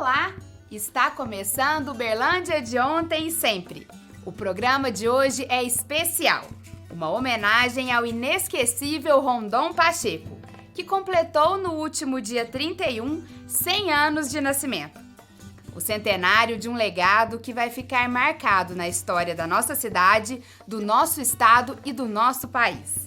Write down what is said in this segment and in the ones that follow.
Olá! Está começando Uberlândia de ontem e sempre. O programa de hoje é especial, uma homenagem ao inesquecível Rondon Pacheco, que completou no último dia 31 100 anos de nascimento. O centenário de um legado que vai ficar marcado na história da nossa cidade, do nosso estado e do nosso país.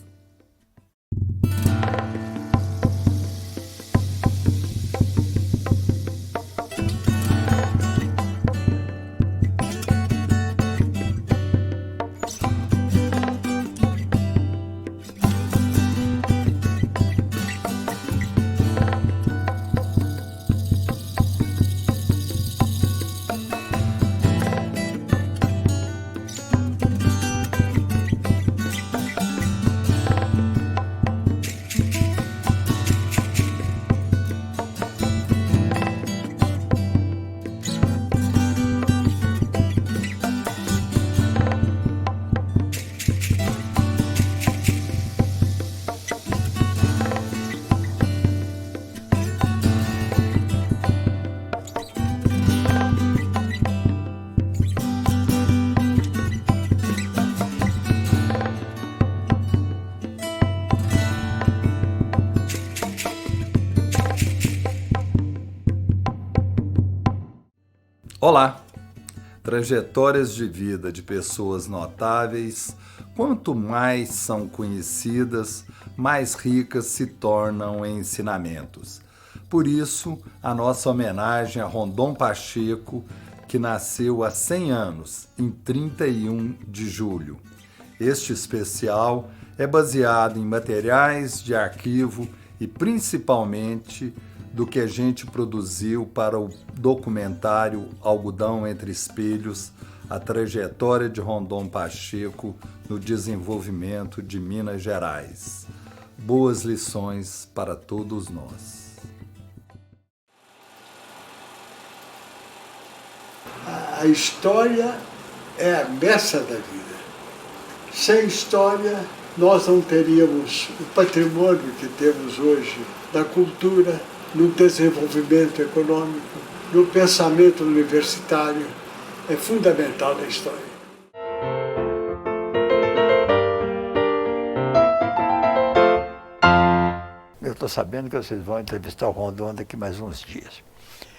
Olá! Trajetórias de vida de pessoas notáveis, quanto mais são conhecidas, mais ricas se tornam em ensinamentos. Por isso, a nossa homenagem a Rondon Pacheco, que nasceu há 100 anos, em 31 de julho. Este especial é baseado em materiais de arquivo e principalmente do que a gente produziu para o documentário Algodão entre Espelhos, a trajetória de Rondon Pacheco no desenvolvimento de Minas Gerais. Boas lições para todos nós. A história é a beça da vida. Sem história, nós não teríamos o patrimônio que temos hoje da cultura, no desenvolvimento econômico, no pensamento universitário. É fundamental na história. Eu estou sabendo que vocês vão entrevistar o Rondon daqui mais uns dias.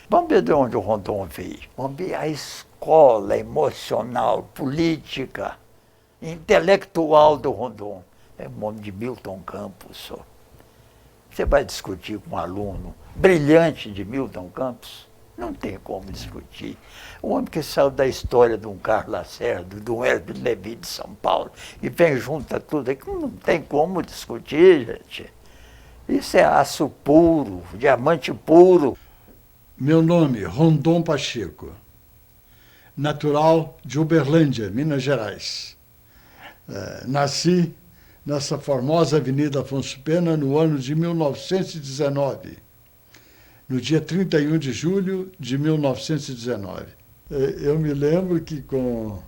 Vamos ver de onde o Rondon veio. Vamos ver a escola emocional, política, intelectual do Rondon. É o nome de Milton Campos, só. Você vai discutir com um aluno brilhante de Milton Campos? Não tem como discutir. O homem que saiu da história de um Carlos Lacerda, de um Herbert Levi de São Paulo, e vem junto a tudo aqui, não tem como discutir, gente. Isso é aço puro, diamante puro. Meu nome, Rondon Pacheco, natural de Uberlândia, Minas Gerais. Nasci nessa formosa Avenida Afonso Pena, no ano de 1919, no dia 31 de julho de 1919. Eu me lembro que com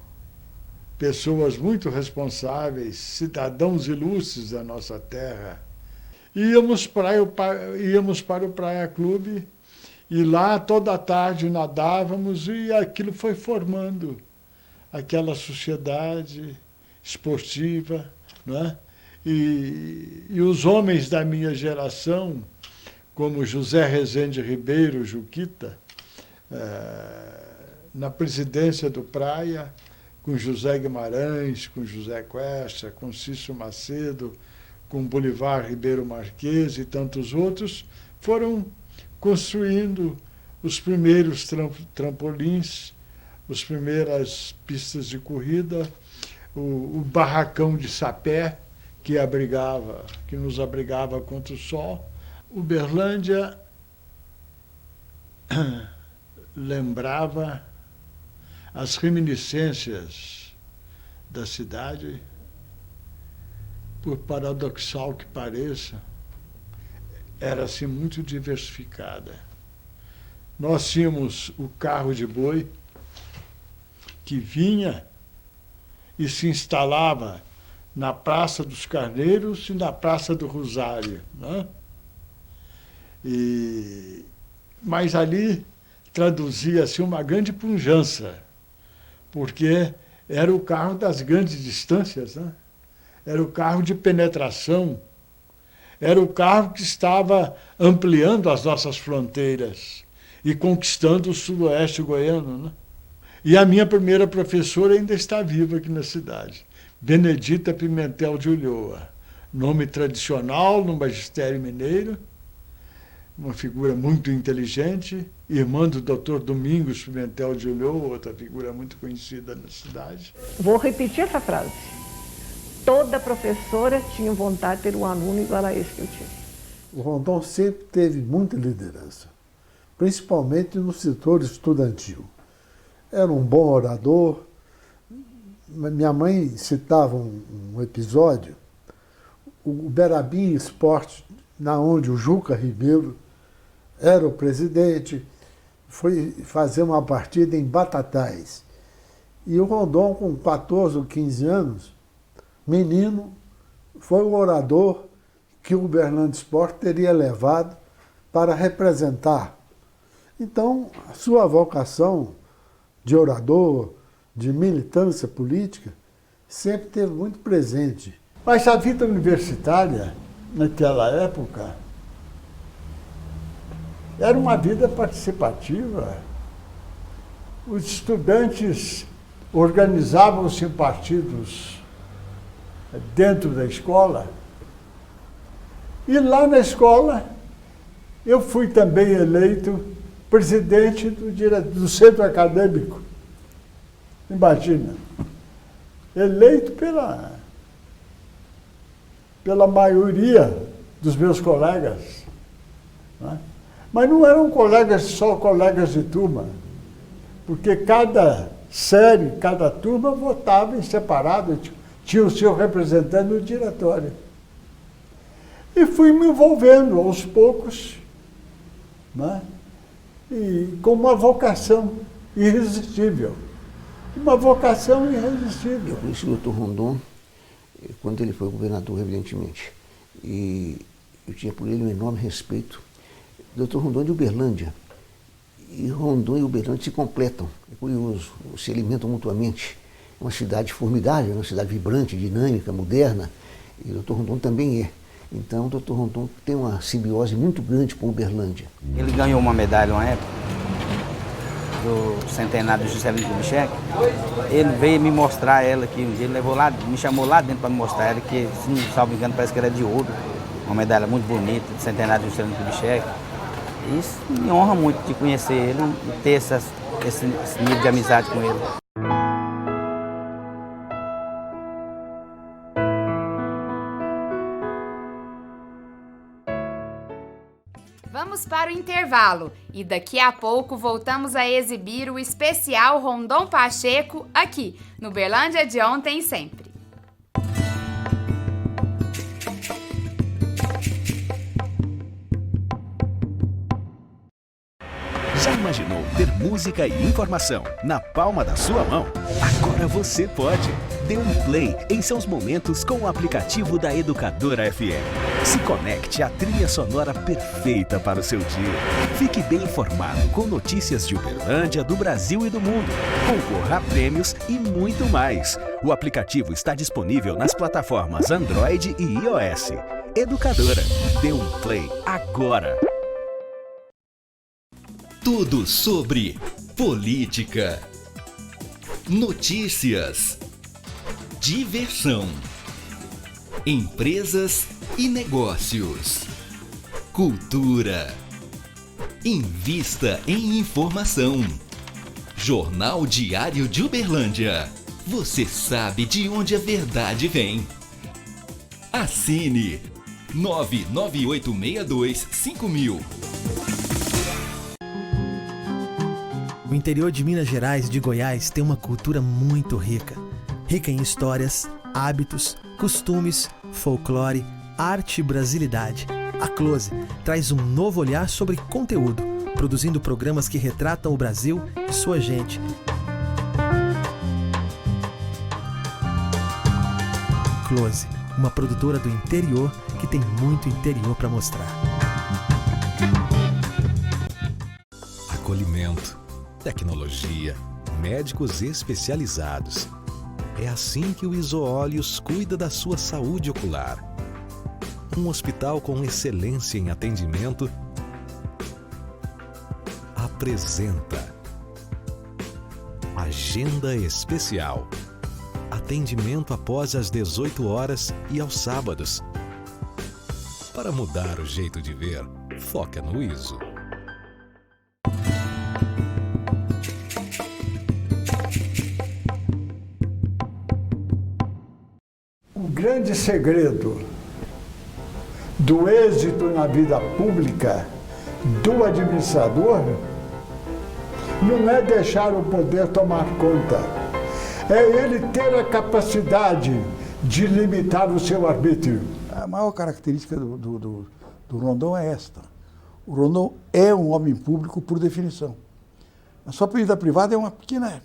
pessoas muito responsáveis, cidadãos ilustres da nossa terra, íamos para o Praia Clube e lá toda tarde nadávamos e aquilo foi formando aquela sociedade esportiva, não é? E os homens da minha geração, como José Rezende Ribeiro, Juquita, na presidência do Praia, com José Guimarães, com José Questa, com Cício Macedo, com Bolivar Ribeiro Marques e tantos outros, foram construindo os primeiros trampolins, as primeiras pistas de corrida, o barracão de sapé, que nos abrigava contra o sol. Uberlândia lembrava as reminiscências da cidade, por paradoxal que pareça, era assim muito diversificada. Nós tínhamos o carro de boi que vinha e se instalava na Praça dos Carneiros e na Praça do Rosário, né? Mas ali traduzia-se uma grande pujança, porque era o carro das grandes distâncias, né? Era o carro de penetração, era o carro que estava ampliando as nossas fronteiras e conquistando o sudoeste goiano, né? E a minha primeira professora ainda está viva aqui na cidade, Benedita Pimentel de Ulloa, nome tradicional no magistério mineiro, uma figura muito inteligente, irmã do Dr. Domingos Pimentel de Ulloa, outra figura muito conhecida na cidade. Vou repetir essa frase. Toda professora tinha vontade de ter um aluno igual a esse que eu tive. O Rondon sempre teve muita liderança, principalmente no setor estudantil. Era um bom orador. Minha mãe citava um episódio, o Berabim Esporte, na onde o Juca Ribeiro era o presidente, foi fazer uma partida em Batatais. E o Rondon, com 14 ou 15 anos, menino, foi o orador que o Uberlândia Esporte teria levado para representar. Então, a sua vocação de orador, de militância política, sempre esteve muito presente. Mas a vida universitária, naquela época, era uma vida participativa. Os estudantes organizavam-se em partidos dentro da escola. E lá na escola, eu fui também eleito presidente do centro acadêmico. Imagina, eleito pela maioria dos meus colegas. Né? Mas não eram colegas, só colegas de turma, porque cada série, cada turma votava em separado, tinha o seu representante no diretório. E fui me envolvendo aos poucos, né? E com uma vocação irresistível. Uma vocação irresistível. Eu conheci o Dr. Rondon quando ele foi governador, evidentemente. E eu tinha por ele um enorme respeito. O Dr. Rondon é de Uberlândia. E Rondon e Uberlândia se completam. É curioso, se alimentam mutuamente. É uma cidade formidável, uma cidade vibrante, dinâmica, moderna. E o Dr. Rondon também é. Então, o Dr. Rondon tem uma simbiose muito grande com Uberlândia. Ele ganhou uma medalha uma época, do centenário de Juscelino Kubitschek. Ele veio me mostrar ela aqui um dia, ele levou lá, me chamou lá dentro para me mostrar ela, que, se não salvo engano, parece que era de ouro. Uma medalha muito bonita, do centenário de Juscelino Kubitschek. Isso me honra muito de conhecer ele e ter esse nível de amizade com ele. Vamos para o intervalo e daqui a pouco voltamos a exibir o especial Rondon Pacheco aqui no Uberlândia de Ontem e Sempre. Já imaginou ter música e informação na palma da sua mão? Agora você pode! Dê um play em seus momentos com o aplicativo da Educadora FM. Se conecte à trilha sonora perfeita para o seu dia. Fique bem informado com notícias de Uberlândia, do Brasil e do mundo. Concorra a prêmios e muito mais. O aplicativo está disponível nas plataformas Android e iOS. Educadora, dê um play agora! Tudo sobre política, notícias, diversão, empresas e negócios, cultura. Invista em informação. Jornal Diário de Uberlândia. Você sabe de onde a verdade vem. Assine 998625000. O interior de Minas Gerais e de Goiás tem uma cultura muito rica. Rica em histórias, hábitos, costumes, folclore, arte e brasilidade. A Close traz um novo olhar sobre conteúdo, produzindo programas que retratam o Brasil e sua gente. Close, uma produtora do interior que tem muito interior para mostrar. acolhimento, tecnologia, médicos especializados. É assim que o Isoolhos cuida da sua saúde ocular. Um hospital com excelência em atendimento apresenta Agenda Especial. Atendimento após as 18 horas e aos sábados. Para mudar o jeito de ver, foca no ISO. O grande segredo do êxito na vida pública do administrador não é deixar o poder tomar conta, é ele ter a capacidade de limitar o seu arbítrio. A maior característica do Rondon é esta. O Rondon é um homem público por definição. A sua vida privada é uma pequena,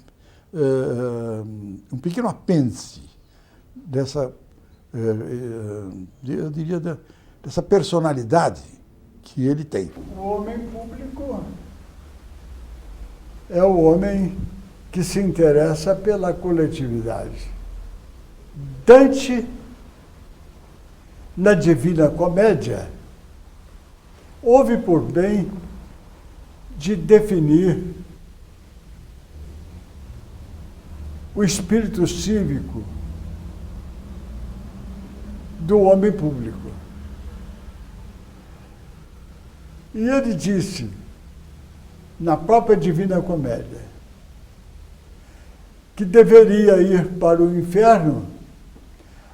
um pequeno apêndice dessa, eu diria, dessa personalidade que ele tem. O homem público é o homem que se interessa pela coletividade. Dante, na Divina Comédia, houve por bem de definir o espírito cívico do homem público. E ele disse, na própria Divina Comédia, que deveria ir para o inferno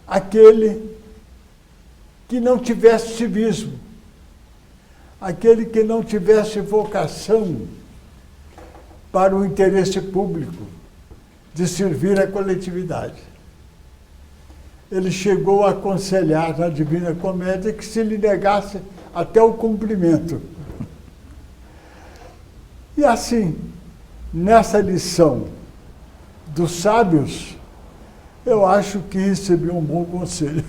aquele que não tivesse civismo, aquele que não tivesse vocação para o interesse público, de servir a coletividade. Ele chegou a aconselhar na Divina Comédia que se lhe negasse até o cumprimento. E assim, nessa lição dos sábios, eu acho que recebi um bom conselho.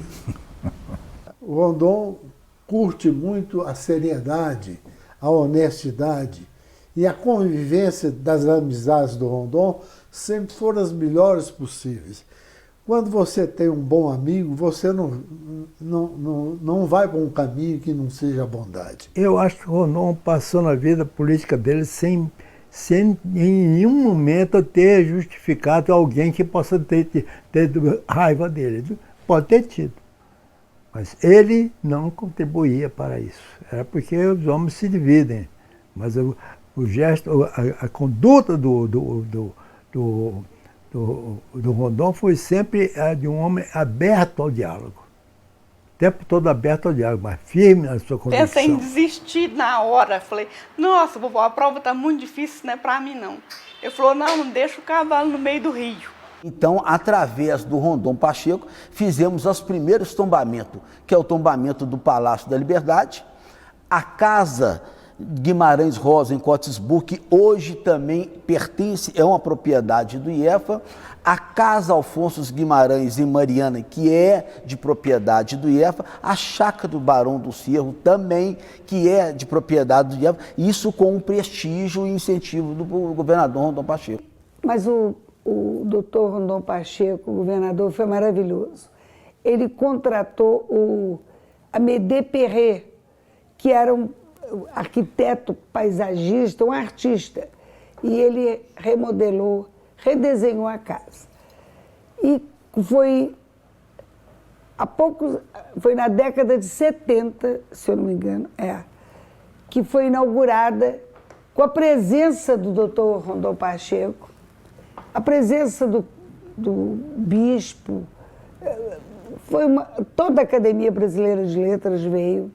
O Rondon curte muito a seriedade, a honestidade, e a convivência das amizades do Rondon sempre foram as melhores possíveis. Quando você tem um bom amigo, você não vai para um caminho que não seja bondade. Eu acho que o Rondon passou na vida política dele sem em nenhum momento ter justificado alguém que possa ter raiva dele. Pode ter tido. Mas ele não contribuía para isso. Era porque os homens se dividem. Mas o gesto, a conduta do Rondon foi sempre a de um homem aberto ao diálogo. O tempo todo aberto ao diálogo, mas firme na sua convicção. Pensei em desistir na hora. Falei, nossa, vovó, a prova está muito difícil, não é para mim não. Ele falou, não deixa o cavalo no meio do rio. Então, através do Rondon Pacheco, fizemos os primeiros tombamentos, que é o tombamento do Palácio da Liberdade, a Casa Guimarães Rosa, em Cotisburg, que hoje também pertence, é uma propriedade do IEFA, a Casa Alfonso Guimarães, em Mariana, que é de propriedade do IEFA, a Chácara do Barão do Cerro, também, que é de propriedade do IEFA, isso com um prestígio e incentivo do governador Rondon Pacheco. Mas o doutor Rondon Pacheco, o governador, foi maravilhoso. Ele contratou o Amédée Perret, que era um arquiteto paisagista, um artista, e ele remodelou, redesenhou a casa. E foi na década de 70, se eu não me engano, que foi inaugurada com a presença do doutor Rondon Pacheco, a presença do bispo, toda a Academia Brasileira de Letras veio,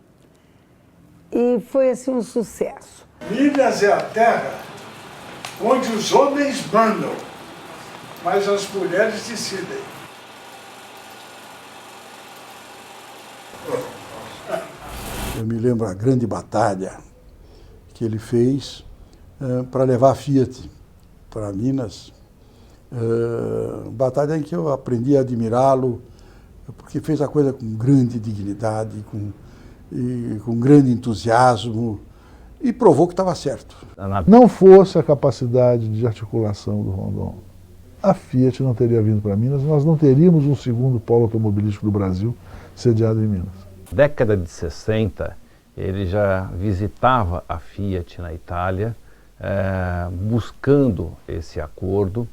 e foi assim um sucesso. Minas é a terra onde os homens mandam, mas as mulheres decidem. Eu me lembro a grande batalha que ele fez para levar a Fiat para Minas. Batalha em que eu aprendi a admirá-lo, porque fez a coisa com grande dignidade, com grande entusiasmo, e provou que estava certo. Não fosse a capacidade de articulação do Rondon, a Fiat não teria vindo para Minas, nós não teríamos um segundo polo automobilístico do Brasil sediado em Minas. Década de 60, ele já visitava a Fiat na Itália, buscando esse acordo,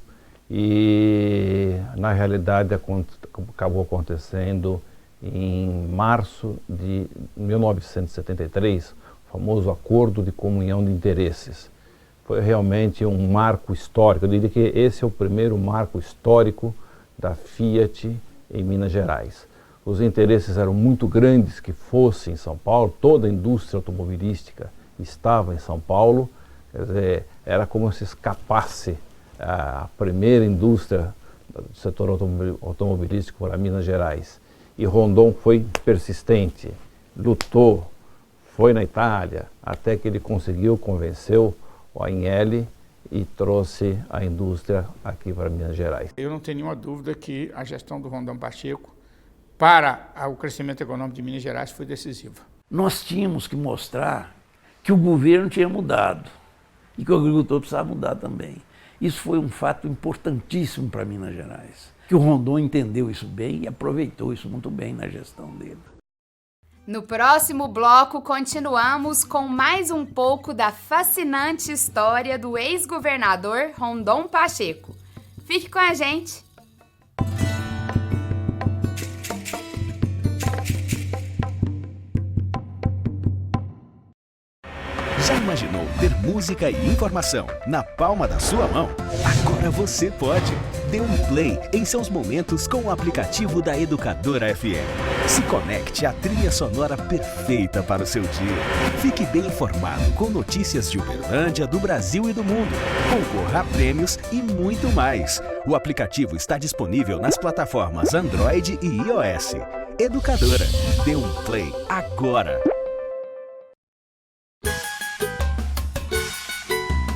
e na realidade acabou acontecendo em março de 1973, o famoso Acordo de Comunhão de Interesses. Foi realmente um marco histórico. Eu diria que esse é o primeiro marco histórico da Fiat em Minas Gerais. Os interesses eram muito grandes que fosse em São Paulo, toda a indústria automobilística estava em São Paulo, quer dizer, era como se escapasse a primeira indústria do setor automobilístico para Minas Gerais. E Rondon foi persistente, lutou, foi na Itália, até que ele conseguiu, convenceu o ANL e trouxe a indústria aqui para Minas Gerais. Eu não tenho nenhuma dúvida que a gestão do Rondon Pacheco para o crescimento econômico de Minas Gerais foi decisiva. Nós tínhamos que mostrar que o governo tinha mudado e que o agricultor precisava mudar também. Isso foi um fato importantíssimo para Minas Gerais, que o Rondon entendeu isso bem e aproveitou isso muito bem na gestão dele. No próximo bloco, continuamos com mais um pouco da fascinante história do ex-governador Rondon Pacheco. Fique com a gente! Já imaginou ter música e informação na palma da sua mão? Agora você pode! Dê um play em seus momentos com o aplicativo da Educadora FM. Se conecte à trilha sonora perfeita para o seu dia. Fique bem informado com notícias de Uberlândia, do Brasil e do mundo. Concorra a prêmios e muito mais. O aplicativo está disponível nas plataformas Android e iOS. Educadora, dê um play agora!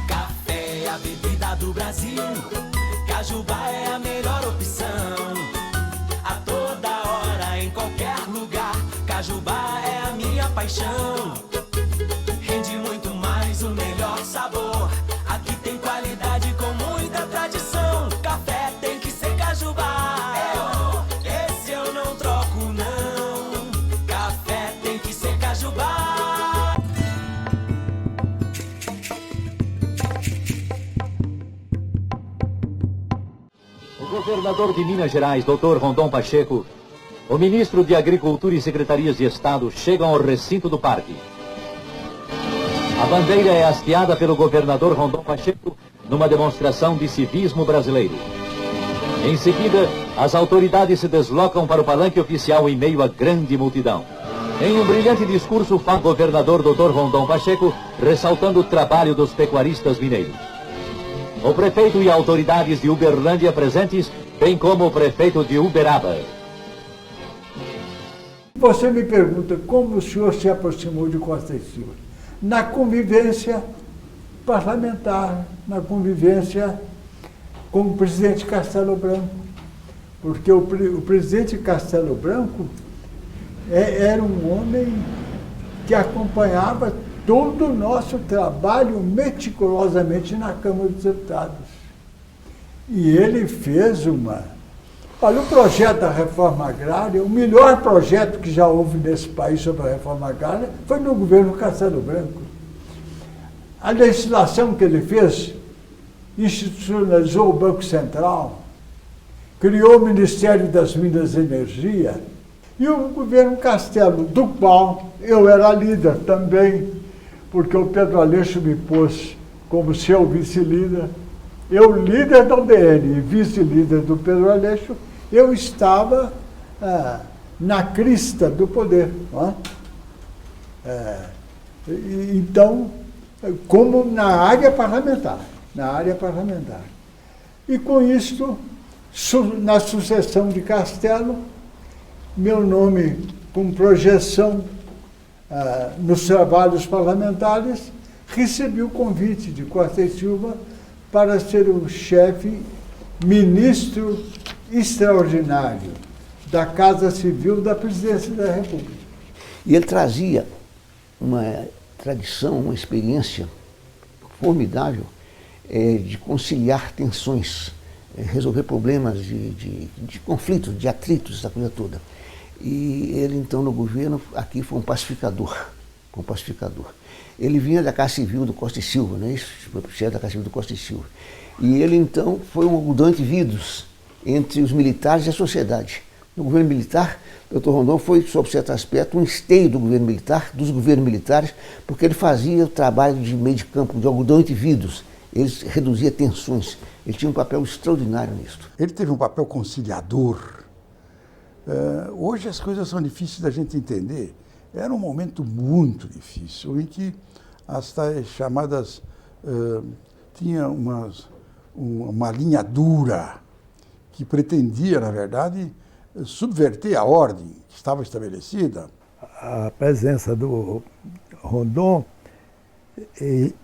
Café é a bebida do Brasil. Cajubá é a melhor opção. A toda hora, em qualquer lugar. Cajubá é a minha paixão. Rende muito mais, o melhor sabor. Aqui tem qualidade com muita tradição. Café tem que ser Cajubá. Esse eu não troco não. Café tem que ser Cajubá. O governador de Minas Gerais, Dr. Rondon Pacheco, o ministro de Agricultura e Secretarias de Estado chegam ao recinto do parque. A bandeira é hasteada pelo governador Rondon Pacheco numa demonstração de civismo brasileiro. Em seguida, as autoridades se deslocam para o palanque oficial em meio à grande multidão. Em um brilhante discurso, fala o governador Dr. Rondon Pacheco, ressaltando o trabalho dos pecuaristas mineiros. O prefeito e autoridades de Uberlândia presentes, bem como o prefeito de Uberaba. Você me pergunta como o senhor se aproximou de Costa e Silva. Na convivência parlamentar, na convivência com o presidente Castelo Branco. Porque o presidente Castelo Branco era um homem que acompanhava todo o nosso trabalho meticulosamente na Câmara dos Deputados. E ele fez Olha, o projeto da reforma agrária, o melhor projeto que já houve nesse país sobre a reforma agrária foi no governo Castelo Branco. A legislação que ele fez institucionalizou o Banco Central, criou o Ministério das Minas e Energia, e o governo Castelo, do qual eu era líder também, porque o Pedro Aleixo me pôs como seu vice-líder. Eu, líder da UDN e vice-líder do Pedro Aleixo, eu estava na crista do poder. Não é? Então, como na área parlamentar. E com isto, na sucessão de Castelo, meu nome com projeção nos trabalhos parlamentares, recebi o convite de Costa e Silva para ser o chefe ministro extraordinário da Casa Civil da Presidência da República. E ele trazia uma tradição, uma experiência formidável de conciliar tensões, resolver problemas de conflitos, de atritos, essa coisa toda. E ele, então, no governo, aqui foi um pacificador. Ele vinha da Casa Civil do Costa e Silva, não é isso? Foi chefe da Casa Civil do Costa e Silva. E ele, então, foi um algodão de vidros entre os militares e a sociedade. No governo militar, o Dr. Rondon foi, sob certo aspecto, um esteio do governo militar, dos governos militares, porque ele fazia o trabalho de meio de campo, de algodão entre vidros. Ele reduzia tensões. Ele tinha um papel extraordinário nisso. Ele teve um papel conciliador. Hoje as coisas são difíceis da gente entender. Era um momento muito difícil, em que as tais chamadas... tinha uma linha dura que pretendia, na verdade, subverter a ordem que estava estabelecida. A presença do Rondon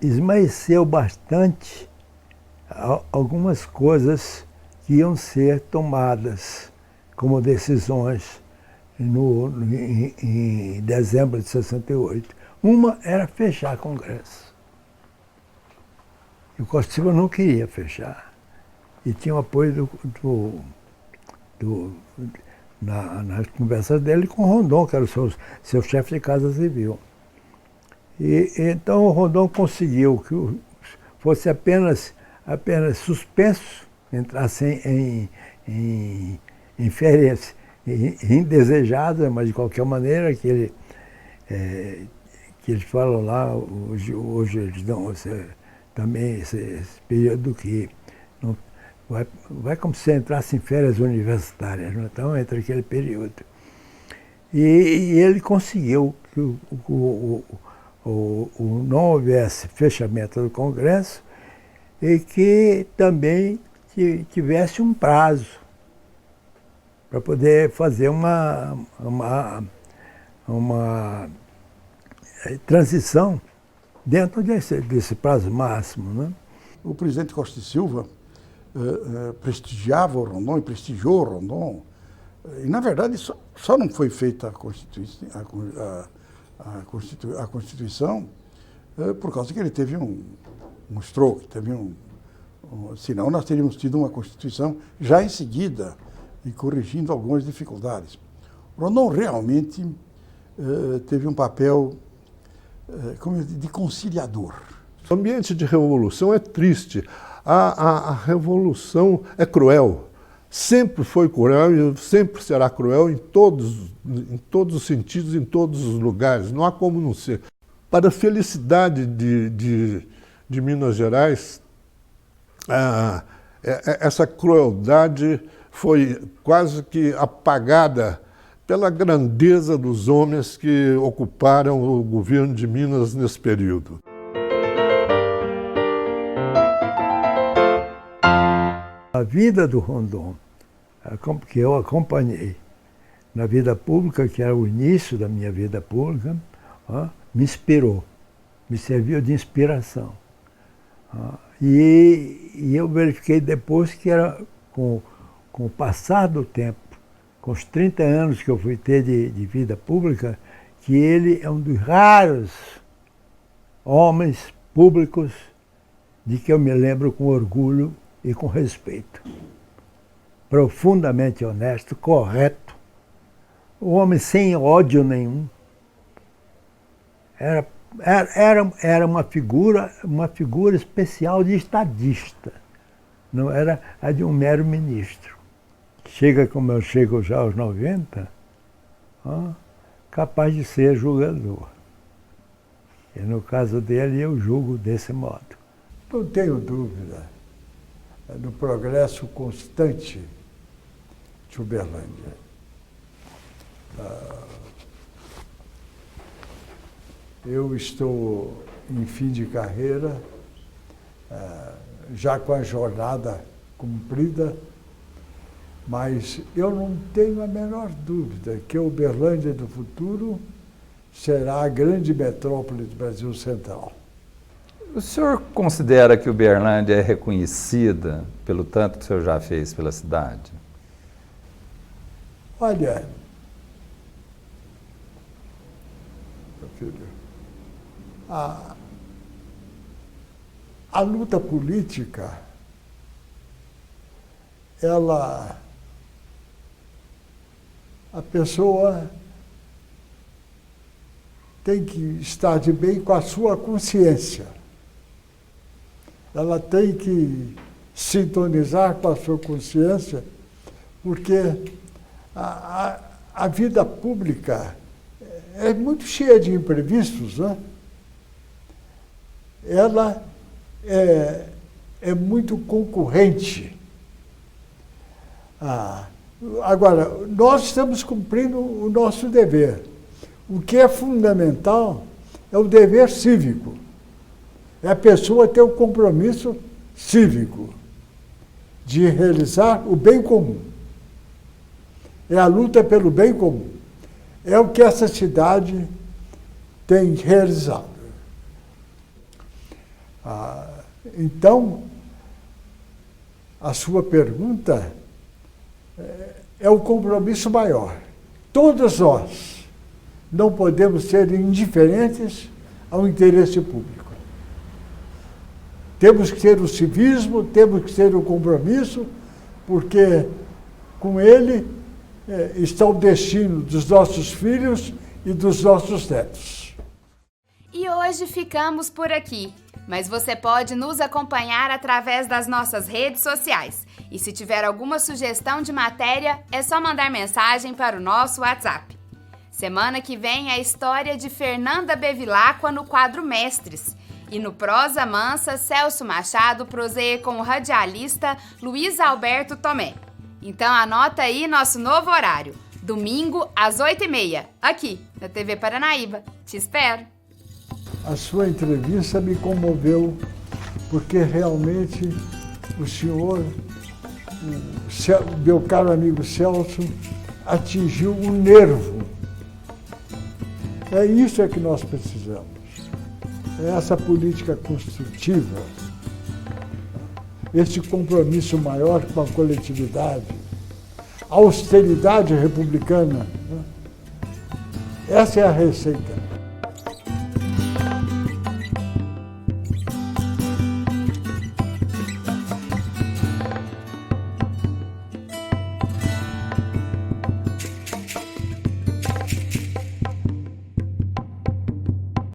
esmaeceu bastante algumas coisas que iam ser tomadas como decisões em dezembro de 68. Uma era fechar Congresso. E o Costa Silva não queria fechar. E tinha o apoio nas conversas dele com o Rondon, que era o seu chefe de Casa Civil. E então o Rondon conseguiu que fosse apenas suspenso, entrasse em férias indesejadas, mas de qualquer maneira que eles falam lá, hoje eles dão também esse período que não, vai como se entrasse em férias universitárias, não? Então entre aquele período. E ele conseguiu que não houvesse fechamento do Congresso e que também tivesse um prazo para poder fazer uma transição dentro desse prazo máximo, né? O presidente Costa e Silva prestigiava o Rondon e prestigiou o Rondon. E, na verdade, só não foi feita a Constituição por causa que ele teve um stroke, senão nós teríamos tido uma Constituição já em seguida e corrigindo algumas dificuldades. O Rondon realmente teve um papel de conciliador. O ambiente de revolução é triste. A revolução é cruel. Sempre foi cruel e sempre será cruel em todos os sentidos, em todos os lugares. Não há como não ser. Para a felicidade de Minas Gerais, essa crueldade foi quase que apagada pela grandeza dos homens que ocuparam o governo de Minas nesse período. A vida do Rondon, que eu acompanhei na vida pública, que era o início da minha vida pública, me inspirou, me serviu de inspiração. E eu verifiquei depois que era com o passar do tempo, com os 30 anos que eu fui ter de vida pública, que ele é um dos raros homens públicos de que eu me lembro com orgulho e com respeito. Profundamente honesto, correto, um homem sem ódio nenhum. Era uma figura especial de estadista, não era a de um mero ministro. Chega como eu chego já aos 90, capaz de ser julgador. E no caso dele, eu julgo desse modo. Não tenho dúvida do progresso constante de Uberlândia. Eu estou em fim de carreira, já com a jornada cumprida, mas eu não tenho a menor dúvida que a Uberlândia do futuro será a grande metrópole do Brasil Central. O senhor considera que Uberlândia é reconhecida pelo tanto que o senhor já fez pela cidade? Olha, meu filho, A luta política, a pessoa tem que estar de bem com a sua consciência. Ela tem que sintonizar com a sua consciência, porque a vida pública é muito cheia de imprevistos, né? Ela é muito concorrente. Agora, nós estamos cumprindo o nosso dever. O que é fundamental é o dever cívico. É a pessoa ter o compromisso cívico de realizar o bem comum. É a luta pelo bem comum. É o que essa cidade tem realizado. Então, a sua pergunta é o compromisso maior. Todos nós não podemos ser indiferentes ao interesse público. Temos que ter o civismo, temos que ter o compromisso, porque com ele está o destino dos nossos filhos e dos nossos netos. E hoje ficamos por aqui, mas você pode nos acompanhar através das nossas redes sociais. E se tiver alguma sugestão de matéria, é só mandar mensagem para o nosso WhatsApp. Semana que vem é a história de Fernanda Bevilacqua no quadro Mestres. E no Prosa Mansa, Celso Machado proseia com o radialista Luiz Alberto Tomé. Então anota aí nosso novo horário, domingo às 8h30, aqui na TV Paranaíba. Te espero! A sua entrevista me comoveu, porque realmente o senhor, o meu caro amigo Celso, atingiu um nervo. É isso que nós precisamos. É essa política construtiva, esse compromisso maior com a coletividade, a austeridade republicana. Essa é a receita.